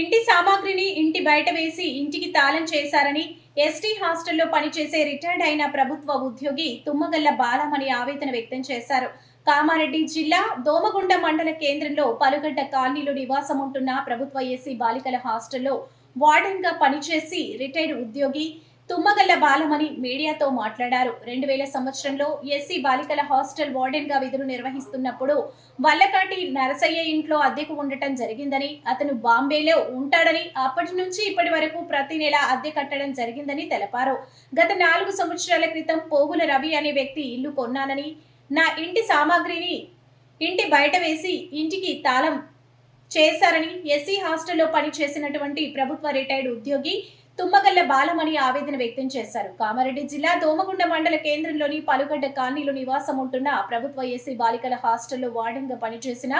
ఇంటి సామాగ్రిని ఇంటి బయట వేసి ఇంటికి తాళం చేశారని ఎస్టీ హాస్టల్లో పనిచేసే రిటైర్డ్ అయిన ప్రభుత్వ ఉద్యోగి తుమ్మగల్ల బాలమణి ఆవేదన వ్యక్తం చేశారు. కామారెడ్డి జిల్లా దోమగుండ మండల కేంద్రంలో పలుగడ్డ కాలనీలో నివాసం ఉంటున్న ప్రభుత్వ ఎస్సీ బాలికల హాస్టల్లో వార్డెన్ గా పనిచేసి రిటైర్డ్ ఉద్యోగి తుమ్మగల్ల బాలమణి మీడియాతో మాట్లాడారు. 2000 సంవత్సరంలో ఎస్సీ బాలికల హాస్టల్ వార్డెన్ గా విధులు నిర్వహిస్తున్నప్పుడు వల్లకాటి నరసయ్య ఇంట్లో అద్దెకు ఉండటం జరిగిందని, అతను బాంబేలో ఉంటాడని, అప్పటి నుంచి ఇప్పటి వరకు ప్రతి నెల అద్దె కట్టడం జరిగిందని తెలిపారు. గత 4 సంవత్సరాల క్రితం పోగుల రవి అనే వ్యక్తి ఇల్లు కొన్నానని, నా ఇంటి సామాగ్రిని ఇంటి బయట వేసి ఇంటికి తాళం చేశారని ఎస్సీ హాస్టల్లో పనిచేసినటువంటి ప్రభుత్వ రిటైర్డ్ ఉద్యోగి తుమ్మగల్ల బాలమణి ఆవేదన వ్యక్తం చేశారు. కామారెడ్డి జిల్లా దోమగుండ మండల కేంద్రంలోని పలుగడ్డ కాలనీలో నివాసం ఉంటున్న ప్రభుత్వ ఎస్సీ బాలికల హాస్టల్లో వార్డెన్ గా పనిచేసిన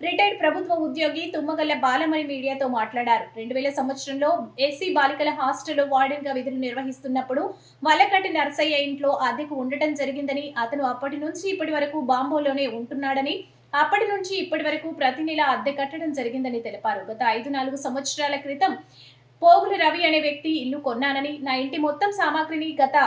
రిటైర్డ్ ప్రభుత్వ ఉద్యోగి తుమ్మగల్ల బాలమణి మీడియాతో మాట్లాడారు. 2000 సంవత్సరంలో ఎస్సీ బాలికల హాస్టల్లో వార్డెన్ గా విధులు నిర్వహిస్తున్నప్పుడు వల్లకట్టి నరసయ్య ఇంట్లో అద్దెకు ఉండటం జరిగిందని, అతను అప్పటి నుంచి ఇప్పటి వరకు బాంబోలోనే ఉంటున్నాడని, అప్పటి నుంచి ఇప్పటి వరకు ప్రతి నెల అద్దె కట్టడం జరిగిందని తెలిపారు. గత 5-4 సంవత్సరాల క్రితం పోగుల రవి అనే వ్యక్తి ఇల్లు కొన్నానని, నా ఇంటి మొత్తం సామాగ్రిని గత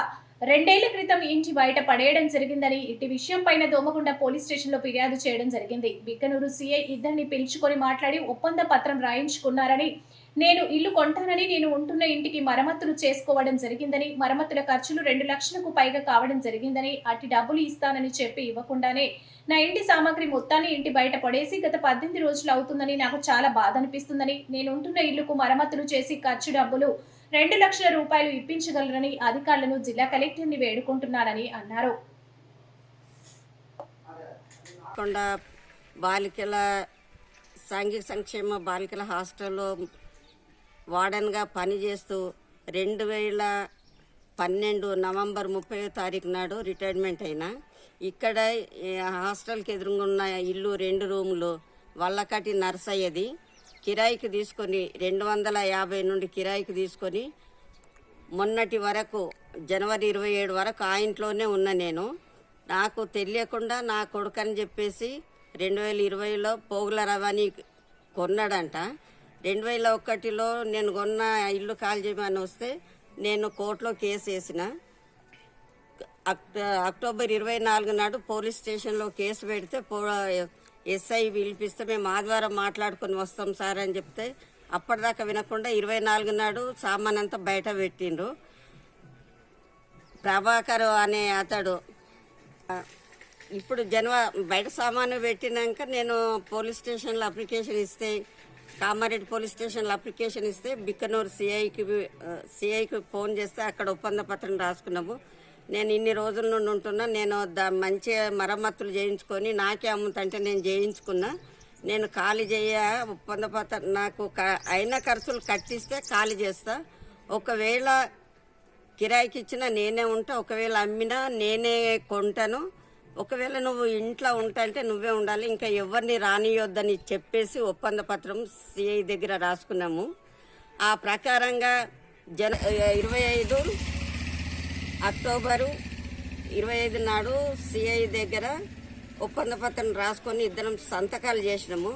2 ఏళ్ల క్రితం ఇంటి బయట పడేయడం జరిగిందని, ఇట్టి విషయం పైన దోమగుండ పోలీస్ స్టేషన్ లో ఫిర్యాదు చేయడం జరిగింది. బిక్కనూరు సిఐ ఇద్దరిని పిలుచుకొని మాట్లాడి ఒప్పంద పత్రం రాయించుకున్నారని, నేను ఇల్లు కొంటానని, నేను ఉంటున్న ఇంటికి మరమ్మతులు చేసుకోవడం జరిగిందని, మరమ్మతుల ఖర్చులు 2 లక్షలకు పైగా కావడం జరిగిందని, అట్టి డబ్బులు ఇస్తానని చెప్పి ఇవ్వకుండానే నా ఇంటి సామాగ్రి మొత్తాన్ని ఇంటి బయట పడేసి గత 18 రోజులు అవుతుందని, నాకు చాలా బాధ అనిపిస్తుందని, నేను ఉంటున్న ఇల్లుకు మరమ్మతులు చేసి ఖర్చు డబ్బులు 2 లక్షల రూపాయలు ఇప్పించగలరని అధికారులను జిల్లా కలెక్టర్ని వేడుకుంటున్నారని అన్నారు. బాలికల సాంఘిక సంక్షేమ బాలికల హాస్టల్లో వార్డెన్గా పనిచేస్తూ 2012 నవంబర్ 30వ తారీఖు నాడు రిటైర్మెంట్ అయినా. ఇక్కడ హాస్టల్కి ఎదురుగున్న ఇల్లు 2 రూములు వల్లకటి నర్సయ్యది. కిరాయికి తీసుకొని 250 నుండి కిరాయికి తీసుకొని మొన్నటి వరకు జనవరి 27 వరకు ఆ ఇంట్లోనే ఉన్న నేను. నాకు తెలియకుండా నా కొడుకని చెప్పేసి 2020లో పోగుల రవాణి కొన్నాడంట. 2001లో నేను కొన్న ఇల్లు కాల్ చేయమని వస్తే నేను కోర్టులో కేసు వేసిన. అక్టోబర్ 24 నాడు పోలీస్ స్టేషన్లో కేసు పెడితే ఎస్ఐ పిలిపిస్తే మేము ఆదివారం మాట్లాడుకొని వస్తాం సార్ అని చెప్తే అప్పటిదాకా వినకుండా 24 నాడు సామాన్ అంతా బయట పెట్టిండ్రు. ప్రభాకర్ అనే అతడు ఇప్పుడు బయట సామాను పెట్టినాక నేను పోలీస్ స్టేషన్లో అప్లికేషన్ ఇస్తే, కామారెడ్డి పోలీస్ స్టేషన్లో అప్లికేషన్ ఇస్తే బిక్కనూరు సిఐకి ఫోన్ చేస్తే అక్కడ ఒప్పంద పత్రం రాసుకున్నాము. నేను ఇన్ని రోజుల నుండి ఉంటున్నా, నేను మంచి మరమ్మతులు చేయించుకొని నాకే అమ్ముతంటే నేను చేయించుకున్నా. నేను ఖాళీ ఒప్పంద పత్రం నాకు అయిన ఖర్చులు కట్టిస్తే ఖాళీ చేస్తా. ఒకవేళ కిరాయికి ఇచ్చినా నేనే ఉంటా, ఒకవేళ అమ్మినా నేనే కొంటాను. ఒకవేళ నువ్వు ఇంట్లో ఉంటాంటే నువ్వే ఉండాలి, ఇంకా ఎవరిని రానియొద్దని చెప్పేసి ఒప్పంద పత్రం సిఐ దగ్గర రాసుకున్నాము. ఆ ప్రకారంగా 25 అక్టోబరు 25 నాడు సిఐ దగ్గర ఒప్పంద పత్రం రాసుకొని ఇద్దరం సంతకాలు చేసినాము.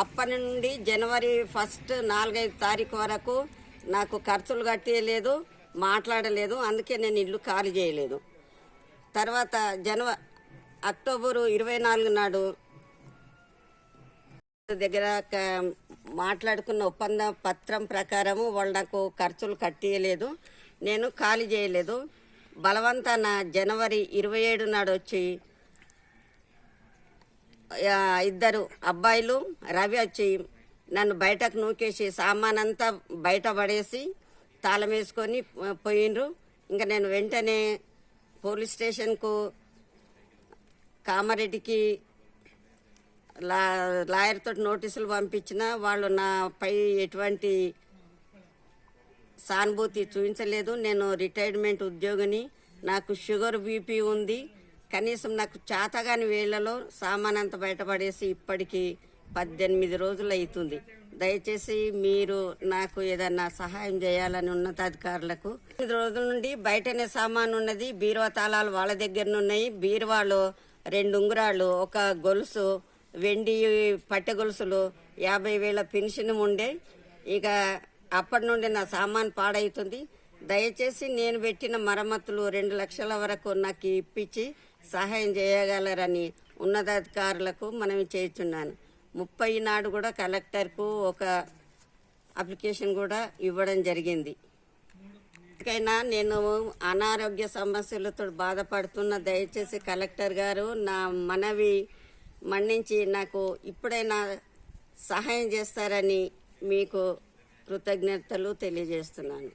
అప్పటి నుండి జనవరి 1 4-5 తారీఖు వరకు నాకు ఖర్చులు కట్టేయలేదు, మాట్లాడలేదు. అందుకే నేను ఇల్లు ఖాళీ చేయలేదు. తర్వాత అక్టోబరు 24 నాడు దగ్గర మాట్లాడుకున్న ఒప్పంద పత్రం ప్రకారము వాళ్ళు నాకు ఖర్చులు కట్టేయలేదు, నేను ఖాళీ చేయలేదు. బలవంతాన జనవరి 27 నాడు వచ్చి ఇద్దరు అబ్బాయిలు రవి వచ్చి నన్ను బయటకు నూకేసి సామానంతా బయట పడేసి తాళం వేసుకొని పోయిండ్రు. ఇంకా నేను వెంటనే పోలీస్ స్టేషన్కు కామారెడ్డికి లాయర్తో నోటీసులు పంపించిన. వాళ్ళు నాపై ఎటువంటి సానుభూతి చూపించలేదు. నేను రిటైర్మెంట్ ఉద్యోగిని, నాకు షుగర్ బీపీ ఉంది. కనీసం నాకు చేతగాని వేళ్లలో సామాన్ అంతా బయటపడేసి ఇప్పటికీ 18 రోజులు అవుతుంది. దయచేసి మీరు నాకు ఏదన్నా సహాయం చేయాలని ఉన్నతాధికారులకు. 8 రోజుల నుండి బయటనే సామాను ఉన్నది. బీరువా తాళాలు వాళ్ళ దగ్గరనున్నాయి. బీరువాలో 2 ఉంగరాలు, ఒక గొలుసు, వెండి పట్టె గొలుసులు, 50,000 పెన్షన్ ఉండే. ఇక అప్పటి నుండి నా సామాన్ పాడవుతుంది. దయచేసి నేను పెట్టిన మరమ్మతులు 2 లక్షల వరకు నాకు ఇప్పించి సహాయం చేయగలరని ఉన్నతాధికారులకు మనవి చేస్తున్నాను. 30 నాడు కూడా కలెక్టర్కు ఒక అప్లికేషన్ కూడా ఇవ్వడం జరిగింది. ఇకైనా నేను అనారోగ్య సమస్యలతో బాధపడుతున్న దయచేసి కలెక్టర్ గారు నా మనవి మన్నించి నాకు ఇప్పుడైనా సహాయం చేస్తారని మీకు కృతజ్ఞతలు తెలియజేస్తున్నాను.